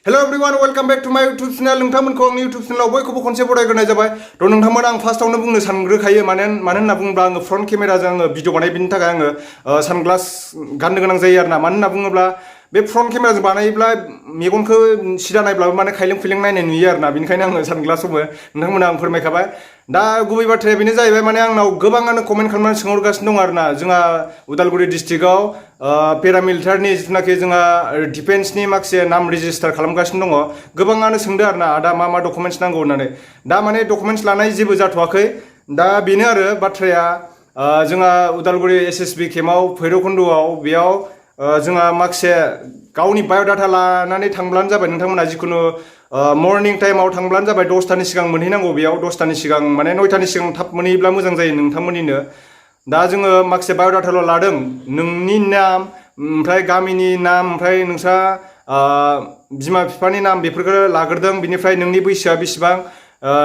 Hello everyone, welcome back to my YouTube channel. नोंथांमोनखौ आंनि YouTube channel आव बयखौबो खनसे बरायग्रोनाय जाबाय। थ' नोंथांमोन आं फार्स्टआवनो बुंनो सानग्रोखायो मानो होनना बुङोब्ला आङो फ्रन्ट केमेराजों आङो भिडिअ बानाय बिनि थाखाय आङो सानग्लास गाननो गोनां जायो आरोना। मानो होनना बुङोब्ला बे फ्रन्ट केमेराजों बानायोब्ला मेगनखौ सिदा नायब्लाबो माने खायलें खुइलें नायनाय नुयो आरोना। बेनिखायनो आङो सानग्लास हमो। नोंथांमोना आं फोरमायखाबाय। दा गुबै बाथ्राया बेनो जाहैबाय माने आंनाव गोबाङानो कमेन्ट खालामनानै सोंहरगासिनो दं आरोना। जोंहा उदालगुरि डिस्ट्रिक्टआव पेरामिलिटारिनि जिथुनाखि जोंहा डिफेन्सनि माखासे नाम रेजिस्टार खालामगासिनो दङ। गोबाङानो सोंदो आरोना आदा मा डकुमेन्ट्स नांगौ होननानै। दा माने डकुमेन्ट्स लानाय जेबो जाथ'वाखै। दा बेनो आरो बाथ्राया जोंहा उदालगुरि SSB केम्पआव भैरबकुन्द'आव बेयाव जोंहा माखासे गावनि बाय'डाटा लानानै थांब्लानो जाबाय। नोंथांमोना जिखुनु मर्निं टाइमाव थांब्लानो जाबाय। 10टानि सिगां मोनहैनांगौ बेयाव। 10टानि सिगां माने 9टानि सिगां थाब मोनहैयोब्ला मोजां जायो नोंथांमोननिनो। दा जोङो माखासे बाय'डाटाल' लादों। नोंनि नाम ओमफ्राय गामिनि नाम ओमफ्राय नोंस्रा बिमा बिफानि नाम बेफोरखौ लाग्रोदों। बिनिफ्राय नोंनि बैसोआ बेसेबां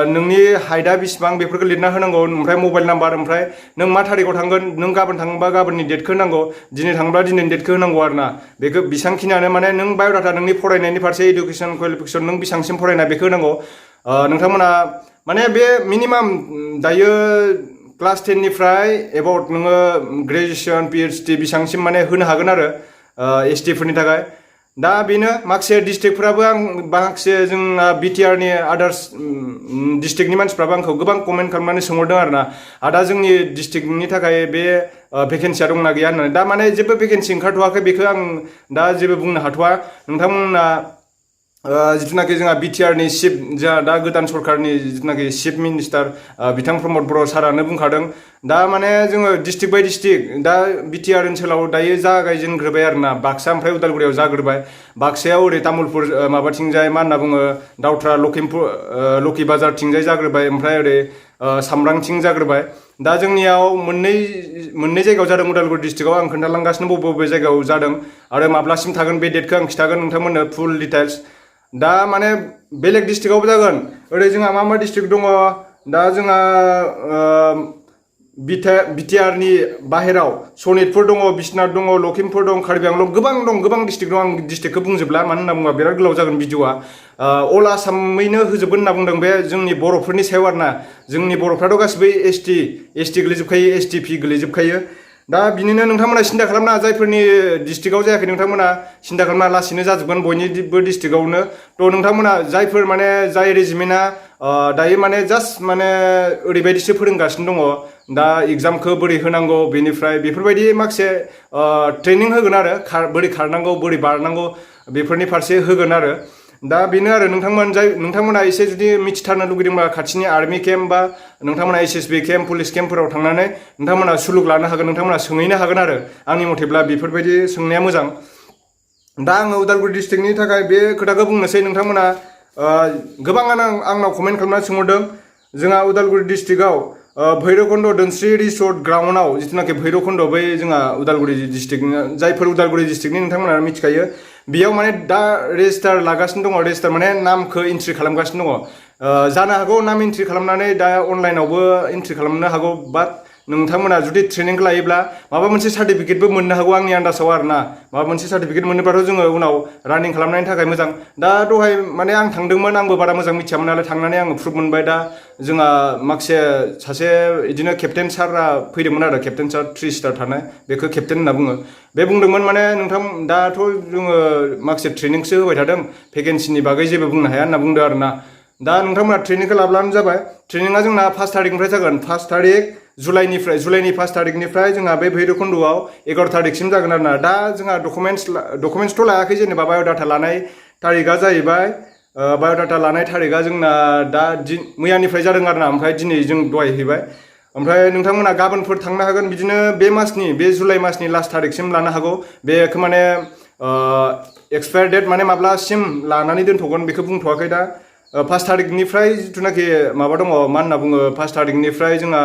नोंनि हाइटआ बेसेबां बेफोरखौ लिरना होनांगौ। ओमफ्राय मबाइल नाम्बार ओमफ्राय नों मा थारिखआव थांगोन। नों गाबोन थाङोबा गाबोननि डेटखौ होनांगौ। दिनै थाङोब्ला दिनैनि डेटखौ होनांगौ आरोना। बेखौ बेसांखिनियानो माने नों बाय'डाटा नोंनि फरायनायनि फारसे इडुकेसन क्वालिफिकेसन नों बेसांसिम फरायनाय बेखौ होनांगौ। नोंथांमोना माने बे मिनिमाम दायो क्लास 10निफ्राय एबाउट नोङो ग्रेजुवेसन PhD बेसांसिम माने होनो हागोन आरो ST फोरनि थाखाय। दा बेनो माखासे डिस्ट्रिक्टफोराबो आं माखासे जोंना BTRनि आदार्स डिस्ट्रिक्टनि मानसिफ्राबो आंखौ गोबां कमेन्ट खालामनानै सोंहरदों आरोना। आदा जोंनि डिस्ट्रिक्टनि थाखाय बे भेकेन्सिया दंना गैया होननानै। दा माने जेबो भेकेन्सि ओंखारथ'वाखै बेखौ आं दा जेबो बुंनो हाथ'वा। नोंथांमोना जिथुनाखि जोंहा BTRनि चिफ जोंहा दा गोदान सरकारनि जिथुनाखि चिफ मिनिस्टार बिथां प्रमद बर' सारानो बुंखादों। दा माने जोङो डिस्ट्रिक्ट बाय डिस्ट्रिक्ट दा BTR ओनसोलाव दायो जागायजेनग्रोबाय आरोना। बाक्सा ओमफ्राय उदालगुरियाव जाग्रोबाय। बाक्सायाव ओरै तामुलपुर माबाथिंजाय मा होनना बुङो दाउथ्रा लखि बाजारथिंजाय जाग्रोबाय। ओमफ्राय ओरै सामब्रांथिं जाग्रोबाय। दा जोंनियाव मोननै जायगायाव जादों उदालगुरि डिस्ट्रिक्टआव। आं खोन्थालांगासिनो बबे जायगायाव जादों आरो माब्लासिम थागोन बे डेटखौ आं खिन्थागोन नोंथांमोननो फुल डिटेल्स। दा माने बेलेग डिस्ट्रिक्टआवबो जागोन। ओरै जोंहा मा डिस्ट्रिक्ट दङ। दा जोंहा BTRनि बाहेराव सनितपुर दङ, बिश्वनाथ दङ, लखिमपुर दं, कार्बि आंलं गोबां डिस्ट्रिक्ट दं। आं डिस्ट्रिक्टखौ बुंजोबला मानो होनना बुङोबा बिराद गोलाव जागोन भिडिअआ। अल आसामैनो होजोबगोन होनना बुंदों। बे जोंनि बर'फोरनि सायाव आरोना। जोंनि बर'फ्राथ' गासिबो ST गोलैजोबखायो STP गोलैजोबखायो। दा बिनिनो नोंथांमोना सिन्था खालामनाङा। जायफोरनि डिस्ट्रिक्टआव जायाखै नोंथांमोना सिन्था खालामनाङा। लासैनो जाजोबगोन बयनिबो डिस्ट्रिक्टआवनो। थ' नोंथांमोना जायफोर माने जाय रेजिमेन्टआ दायो माने जास्ट माने ओरैबायदिसो फोरोंगासिनो दङ। दा एग्जामखौ बोरै होनांगौ बेनिफ्राय बेफोरबायदि माखासे ट्रेनिं होगोन आरो बोरै खारनांगौ बोरै बारनांगौ बेफोरनि फारसे होगोन आरो। दा बेनो आरो नोंथांमोना एसे जुदि मिथिथारनो लुगैदोंबा खाथिनि आर्मि केम्प बा नोंथांमोना SSB केम्प पुलिस केम्पफोराव थांनानै नोंथांमोना सुलुग लानो हागोन। नोंथांमोना सोंहैनो हागोन आरो आंनि मथेब्ला बेफोरबायदि सोंनाया मोजां। दा आङो उदालगुरि डिस्ट्रिक्टनि थाखाय बे खोथाखौ बुंनोसै। नोंथांमोना गोबाङानो आंनाव कमेन्ट खालामनानै सोंहरदों। जोंहा उदालगुरि डिस्ट्रिक्टआव भैरबकुन्द दोनस्रि रिसर्ट ग्राउन्डआव जिथुनाखि भैरबकुन्द बै जोंहा उदालगुरि डिस्ट्रिक्टनि जायफोर उदालगुरि डिस्ट्रिक्टनि नोंथांमोना मिथिखायो। बेयाव माने दा रेजिस्टार लागासिनो दङ। रेजिस्टार माने नामखौ एन्ट्रि खालामगासिनो दङ। जानो हागौ नाम एन्ट्रि खालामनानै दा अनलाइनावबो एन्ट्रि खालामनो हागौ। बाट नोंथांमोना जुदि ट्रेनिंखौ लायोब्ला माबा मोनसे सार्टिफिकेटबो मोननो हागौ आंनि आन्दाजाव आरोना। माबा मोनसे सार्टिफिकेट मोनोब्लाथ' जोङो उनाव रानिं खालामनायनि थाखाय मोजां। दा दहाय माने आं थांदोंमोन। आंबो बारा मोजां मिथियामोन नालाय थांनानै आङो प्रुफ मोनबाय। दा जोंहा माखासे सासे बिदिनो केप्टेन सारआ फैदोंमोन आरो केप्टेन सार 3 स्टार थानाय बेखौ केप्टेन होनना बुङो। बे बुंदोंमोन माने नोंथां दाथ' जोङो माखासे ट्रेनिंसो होबाय थादों भेकेन्सिनि बागै जेबो बुंनो हाया होनना बुंदों आरोना। दा नोंथांमोना ट्रेनिंखौ लाब्लानो जाबाय। ट्रेनिंआ जोंना 1 थारिखनिफ्राय जागोन। 1 थारिख जुलाइनि 1 थारिखनिफ्राय जोंहा बे भैरबकुन्द'आव 11 थारिखसिम जागोन आरोना। दा जोंहा डकुमेन्ट्सथ' लायाखै। जेनेबा बाय'डाटा लानाय थारिकआ जाहैबाय बाय'डाटा लानाय थारिकआ जोंना दा मैयानिफ्राय जादों आरोना। ओमफ्राय दिनै जों दहाय हैबाय। ओमफ्राय नोंथांमोना गाबोनफोर थांनो हागोन। बिदिनो बे जुलाइ मासनि लास्ट थारिखसिम लानो हागौ। बेखौ माने एक्सपायार डेट माने माब्लासिम लानानै दोनथ'गोन बेखौ बुंथ'वाखै दा। 1 थारिखनिफ्राय जिथुनाखि माबा दङ मा होनना बुङो 1 थारिखनिफ्राय जोंहा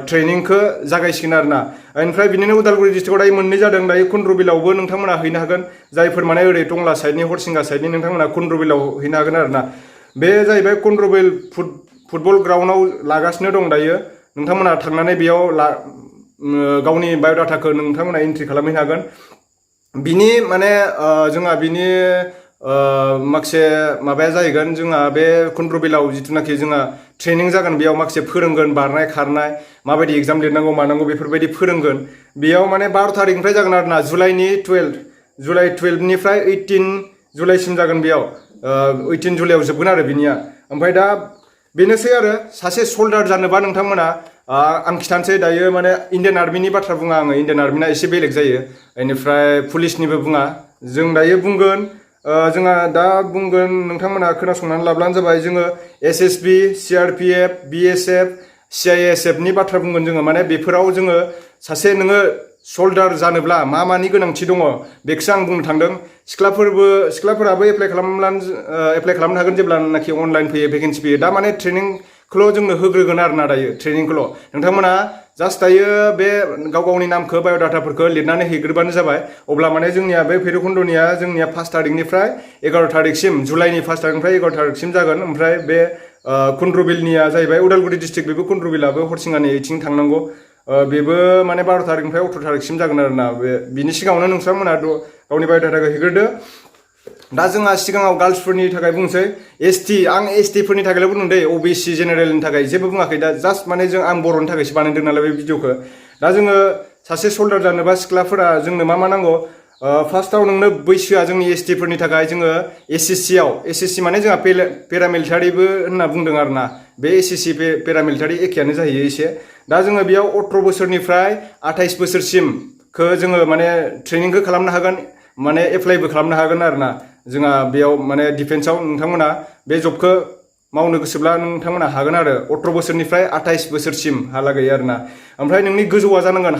ट्रेनिंखौ जागायसिगोन आरोना। ओमफ्राय बिदिनो उदालगुरि डिस्ट्रिक्टआव दायो मोननै जादों। दायो कुन्द्रबिलावबो नोंथांमोना हैनो हागोन। जायफोर माने ओरै टंला साइडनि हरसिंगा साइडनि नोंथांमोना कुन्द्रबिलाव हैनो हागोन आरोना। बे जाहैबाय कुन्द्रबिल फुटबल ग्राउन्डआव लागासिनो दं दायो। नोंथांमोना थांनानै बेयाव गावनि बाय'डाटाखौ नोंथांमोना एन्ट्रि खालामहैनो हागोन। बिनि माने जोंहा बिनि माखासे माबाया जाहैगोन जोंहा बे कन्ट्रबिलाव जिथुनाखि जोंहा ट्रेनिं जागोन बेयाव माखासे फोरोंगोन बारनाय खारनाय माबायदि एग्जाम लिरनांगौ मानांगौ बेफोरबायदि फोरोंगोन बेयाव माने 12 तारिखनिफ्राय जागोन आरोना जुलाइ 12निफ्राय 18 जुलाइसिम जागोन बेयाव 18 जुलाइयाव जोबगोन आरो बिनिया ओमफ्राय दा बेनोसै आरो सासे सल्डार जानोबा नोंथांमोना आं खिथानोसै दायो माने इण्डियान आर्मिनि बाथ्रा बुङा आङो इण्डियान आर्मिना एसे बेलेग जायो बेनिफ्राय पुलिसनिबो बुङा जों दायो बुंगोन जोंहा दा बुंगोन नोंथांमोना खोनासंनानै लाब्लानो जाबाय जोङो SSB CRPF BSF CISF नि बाथ्रा बुंगोन जोङो माने बेफोराव जोङो सासे नोङो सल्डार जानोब्ला मानि गोनांथि दङ बेखौसो आं बुंनो थांदों सिख्लाफोराबो एप्लाइ खालामनो हागोन जेब्लानाखि अनलाइन फैयो भेकेन्सि फैयो दा माने ट्रेनिंखौल' जोंनो होग्रोगोन आरोना दायो ट्रेनिंखौल' नोंथांमोना जास्ट दायो बे गावनि नामखौ बाय'डाटाफोरखौ लिरनानै हैग्रोबानो जाबाय अब्ला माने जोंनिया बे भैरबकुन्दनिया जोंनिया 5 तारिखनिफ्राय 11 तारिखसिम जुलाइनि 5 तारिखनिफ्राय 11 तारिखसिम जागोन ओमफ्राय बे कुन्द्रबिलनिया जाहैबाय उदालगुरि डिस्ट्रिक्ट बेबो कुन्द्रबिलाबो हरसिंगानि इथिं थांनांगौ बेबो माने 12 तारिखनिफ्राय 18 तारिखसिम जागोन आरोना बिनि सिगाङावनो नोंथांमोना गावनि बाय'डाटाखौ हैग्रोदो दा जोंहा सिगाङाव गार्लसफोरनि थाखाय बुंसै ST आं ST फोरनि थाखायल' बुंदों दै OBC जेनेरेलनि थाखाय जेबो बुङाखै दा जास्ट माने आं बर'नि थाखायसो बानायदों नालाय बे भिडिअखौ दा जोङो सासे सल्डार जानोबा सिख्लाफोरा जोंनो मा नांगौ फार्स्टआव नोंनो बैसोआ जोंनि ST फोरनि थाखाय जोङो SSC माने जोंहा पेरामिलिटारिबो होनना बुंदों आरोना बे SSC पेरामिलिटारि एखेयानो जाहैयो एसे दा जोङो बेयाव 18 बोसोरनिफ्राय 28 बोसोरसिमखौ जोङो माने ट्रेनिंखौ खालामनो हागोन माने एप्लाइबो खालामनो हागोन आरोना जोंहा बेयाव माने डिफेन्सआव नोंथांमोना बे जबखौ मावनो गोसोब्ला नोंथांमोना हागोन आरो 18 बोसोरनिफ्राय 28 बोसोरसिम हालागै आरोना ओमफ्राय नोंनि गोजौआ जानांगोन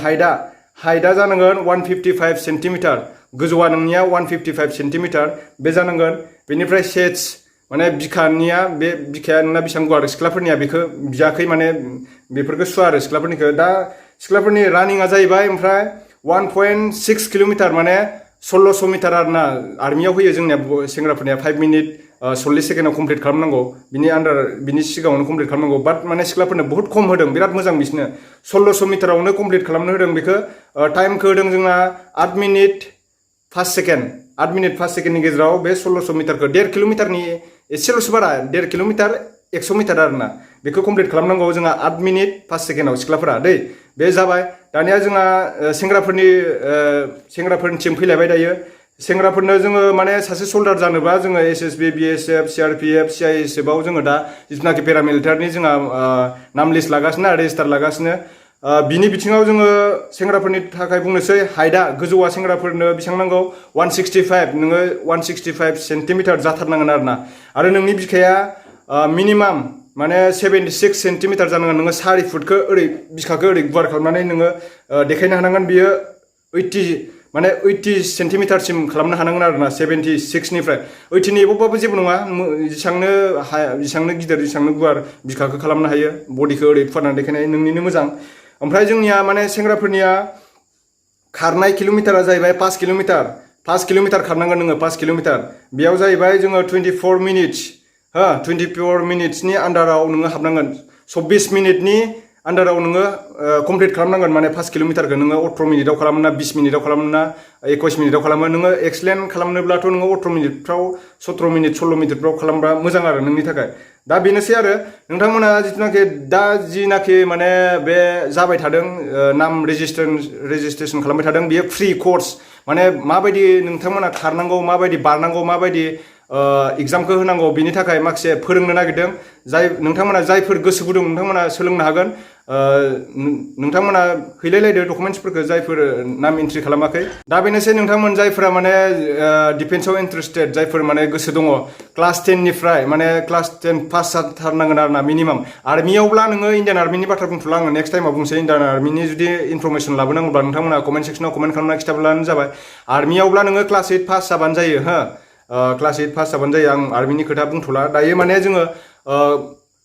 हाइटआ जानांगोन 155 सेन्टिमिटार गोजौआ नोंनिया 155 सेन्टिमिटार बे जानांगोन बेनिफ्राय सेट्स माने बिखाया नोंना बेसेबां गुवार सिख्लाफोरनिया बेखौ बियाखै माने बेफोरखौ सुवा आरो सिख्लाफोरनिखौ दा सिख्लाफोरनि रानिंआ जाहैबाय ओमफ्राय 1.6 किल'मिटार माने 1600 मिटार आरोना आर्मियाव होयो जोंनिया सेंग्राफोरनिया 5 मिनिट 40 सेकेन्डआव कमप्लिट खालामनांगौ बिनि सिगाङावनो कमप्लिट खालामनांगौ बाट माने सिख्लाफोरनो बहुत खम होदों बिराद मोजां बिसोरनो 1600 मिटारावनो कमप्लिट खालामनो होदों बेखौ टाइमखौ होदों जोंना 8 मिनिट 5 सेकेन्डनि गेजेराव बे 1600 मिटारखौ 1.5 किल'मिटारनि एसेल'सो बारा 1.5 किल'मिटार 100 मिटार आरोना बेखौ कमप्लिट खालामनांगौ जोंहा 8 मिनिट 5 सेकेन्डआव सिख्लाफोरा दै बे जाबाय दानिया जोंहा सेंग्राफोरनिसिम फैलायबाय दायो सेंग्राफोरनो जोङो माने सासे सल्डार जानोबा जोङो SSB BSF CRPF CISF आव जोङो दा जिथुनाखि पेरामिलिटारिनि जोंहा नाम लिस्ट लागासिनो रेजिस्टार लागासिनो बिनि बिथिङाव जोङो सेंग्राफोरनि थाखाय बुंनोसै हाइटआ गोजौआ सेंग्राफोरनो बेसेबां नांगौ 165 नोङो 165 सेन्टिमिटार जाथारनांगोन आरो नोंनि बिखाया मिनिमाम माने 76 सेन्टिमिटार जानांगोन नोङो 4 फुटखौ बिखाखौ गुवार खालामनानै नोङो देखायनो हानांगोन बियो 80 सेन्टिमिटारसिम खालामनो हानांगोन आरोना 76निफ्राय 80नि एबावबाबो जेबो नङा जेसेबांनो गिदिर जेसेबांनो गुवार बिखाखौ खालामनो हायो बडिखौ फुवारनानै देखायनाय नोंनिनो मोजां ओमफ्राय जोंनिया माने सेंग्राफोरनिया खारनाय किल'मिटारा जाहैबाय 5 किल'मिटार खारनांगोन नोङो 5 किल'मिटार बेयाव जाहैबाय जोङो 24 मिनिट्सनि आन्डाराव नोङो हाबनांगोन 24 मिनिटनि आन्डाराव नोङो कमप्लिट खालामनांगोन माने 5 किल'मिटारखौ नोङो 18 मिनिटाव खालामो ना 20 मिनिटाव खालामो ना 21 मिनिटाव खालामो नोङो एक्सलेन्ट खालामनोब्लाथ' नोङो 18 मिनिटफ्राव 17 मिनिट 16 मिनिटफ्राव खालामबा मोजां आरो नोंनि थाखाय दा बेनोसै आरो नोंथांमोना जिनाखि माने बे जाबाय थादों नाम रेजिस्ट्रेसन खालामबाय थादों बेयो फ्रि कर्स माने माबायदि नोंथांमोना खारनांगौ माबायदि बारनांगौ माबायदि एग्जामखौ होनांगौ बिनि थाखाय माखासे फोरोंनो नागिरदों नोंथांमोना जायफोर गोसो गुदुं नोंथांमोना सोलोंनो हागोन नोंथांमोना हैलायलायदो डकुमेन्ट्सफोरखौ जायफोर नाम एन्ट्रि खालामाखै दा बेनोसै नोंथांमोन जायफोरा माने डिफेन्सआव इन्टारेस्टेड जायफोर माने गोसो दङ क्लास 10निफ्राय माने क्लास 10 पास जाथारनांगोन आरोना मिनिमाम आर्मियावब्ला नोङो इण्डियान आर्मिनि बाथ्रा बुंथ'ला आङो नेक्स्ट टाइमाव बुंसै इण्डियान आर्मिनि जुदि इनफरमेसन लाबोनांगौब्ला नोंथांमोना कमेन्ट सेक्सनाव कमेन्ट खालामना खिथाब्लानो जाबाय आर्मियावब्ला नोङो क्लास 8 पास जाबानो जायो क्लास 8 पास जाबानो जायो आं आर्मिनि खोथा बुंथ'ला दायो माने जोङो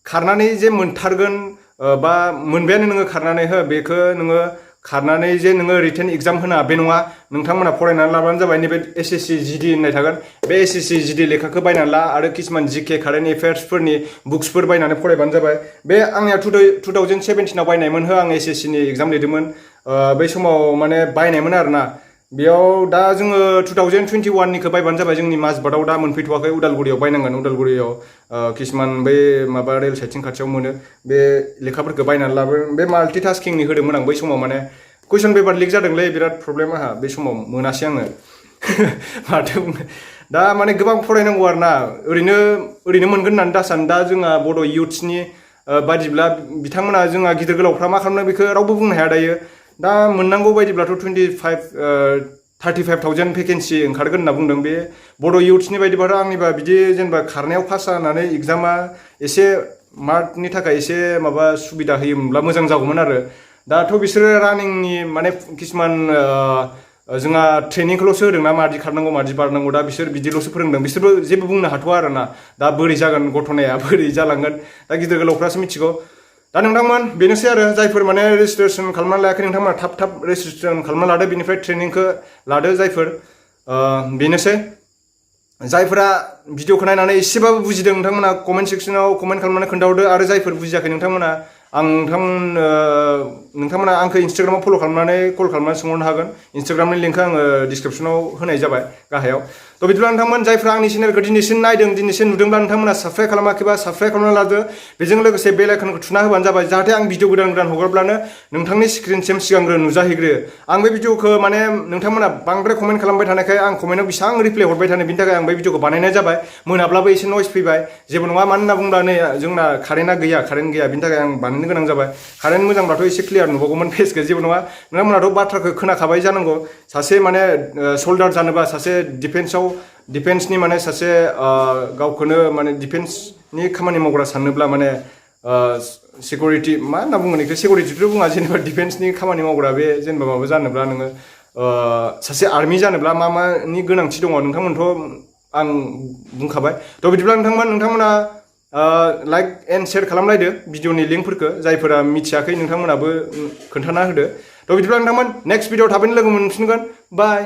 खारनानै जे मोनथारगोन बा मोनबायानो नोङो खारनानै बेखौ नोङो खारनानै जे नोङो रिटेन एग्जाम होना बे नङा नोंथांमोना फरायनानै लाबानो जाबाय नैबे SSC GD होननाय थागोन बे SSC GD लेखाखौ बायनानै ला आरो किसुमान GK कारेन्ट एफेयार्सफोरनि बुक्सफोर बायनानै फरायबानो जाबाय बे आंनिया 2017आव बायनायमोन आं SSC नि एग्जाम लिरदोंमोन बै समाव माने बायनायमोन आरोना बेयाव दा जोङो 2021 निखौ बायबानो जाबाय जोंनि माजबाटाव दा मोनफैथ'वाखै उदालगुरियाव बायनांगोन उदालगुरियाव किसुमान बै माबा रेल साइडथिं खाथियाव मोनो बे लेखाफोरखौ बायनानै लाबो बे माल्टिटास्किंनि होदोंमोन आं बै समाव माने कुइसन पेपार लिक जादोंलै बिराद प्रब्लेम आंहा बे समाव मोनासै आङो माथो दा माने गोबां फरायनांगौ आरो ना ओरैनो मोनगोन होननानै दासान दा जोंहा बड' इयुथ्सनि बादिब्ला बिथांमोना जोंहा गिदिर गोलावफ्रा मा खालामनो बेखौ रावबो बुंनो हाया दायो दा मोननांगौ बायदिब्लाथ' 35,000 भेकेन्सि ओंखारगोन होनना बुंदों बे बड' इयुथ्सनि बायदिबाथ' आंनिबा बिदि जेनेबा खारनायाव पास जानानै एग्जामा एसे मार्कनि थाखाय एसे माबा सुबिदा होयोमोनब्ला मोजां जागौमोन आरो दाथ' बिसोरो रानिंनि माने किसुमान जोंहा ट्रेनिंखौल'सो होदों ना मादि खारनांगौ मादि बारनांगौ दा बिसोर बिदिल'सो फोरोंदों बिसोरबो जेबो बुंनो हाथ'वा आरो ना दा बोरै जागोन घटनाया बोरै जालांगोन दा गिदिर गोलावफ्रासो मिथिगौ दा नोंथांमोन बेनोसै आरो जायफोर माने रेजिस्ट्रेसन खालामना लायाखै नोंथांमोना थाब रेजिस्ट्रेसन खालामना लादो बिनिफ्राय ट्रेनिंखौ लादो जायफोर बेनोसै जायफोरा भिडिअखौ नायनानै एसेबाबो बुजिदों नोंथांमोना कमेन्ट सेक्सनाव कमेन्ट खालामनानै खोन्थाहरदो आरो जायफोर बुजियाखै नोंथांमोना नोंथांमोना आंखौ इन्सटाग्रामाव फल' खालामनानै कल खालामनानै सोंहरनो हागोन इन्सटाग्रामनि लिंकखौ आङो डिसक्रिपसनाव होनाय जाबाय गाहायाव थ' बिदिब्ला नोंथांमोन जायफ्रा आंनि चेनेलखौ दिनैसिम नायदों दिनैसिम नुदोंब्ला नोंथांमोना साबस्क्राइब खालामाखैबा साबस्क्राइब खालामना लादो बेजों लोगोसे बेल आइकनखौ थुना होबानो जाबाय जाहाथे आं भिडिअ गोदान हगारब्लानो नोंथांनि स्क्रिनसिम सिगांग्रो नुजाहैग्रोयो आं बे भिडिअखौ माने नोंथांमोना बांद्राय कमेन्ट खालामबाय थानायखाय आं कमेन्टआव बेसेबां रिप्लाय हरबाय थानो बिनि थाखाय आं बे भिडिअखौ बानायनाय जाबाय मोनाब्लाबो एसे नयस फैबाय जेबो नङा मानो होनना बुंब्ला नै जोंना कारेन्ट गैया बिनि थाखाय आं बानायनो गोनां जाबाय कारेन्ट मोजांब्लाथ' एसे क्लियार नुबावगौमोन फेसखौ जेबो नङा नोंथांमोनाथ' बाथ्राखौ खोनाखाबाय जानांगौ सासे माने सल्डार जानोबा सासे डिफेन्सनि माने सासे गावखौनो माने डिफेन्सनि खामानि मावग्रा साननोब्ला माने सिकिउरिटि मा होनना बुङो बेखौ सिकिउरिटिथ' बुङा जेनेबा डिफेन्सनि खामानि मावग्रा बे जेनेबा माबा जानोब्ला नोङो सासे आर्मि जानोब्ला मानि गोनांथि दङ नोंथांमोनथ' आं बुंखाबाय थ' बिदिब्ला नोंथांमोना लाइक एन्ड शेयार खालामलायदो भिडिअनि लिंकफोरखौ जायफोरा मिथियाखै नोंथांमोनाबो खोन्थाना होदो थ' बिदिब्ला नोंथांमोन नेक्स्ट भिडिअ थाबैनो लोगो मोनफिनगोन बाय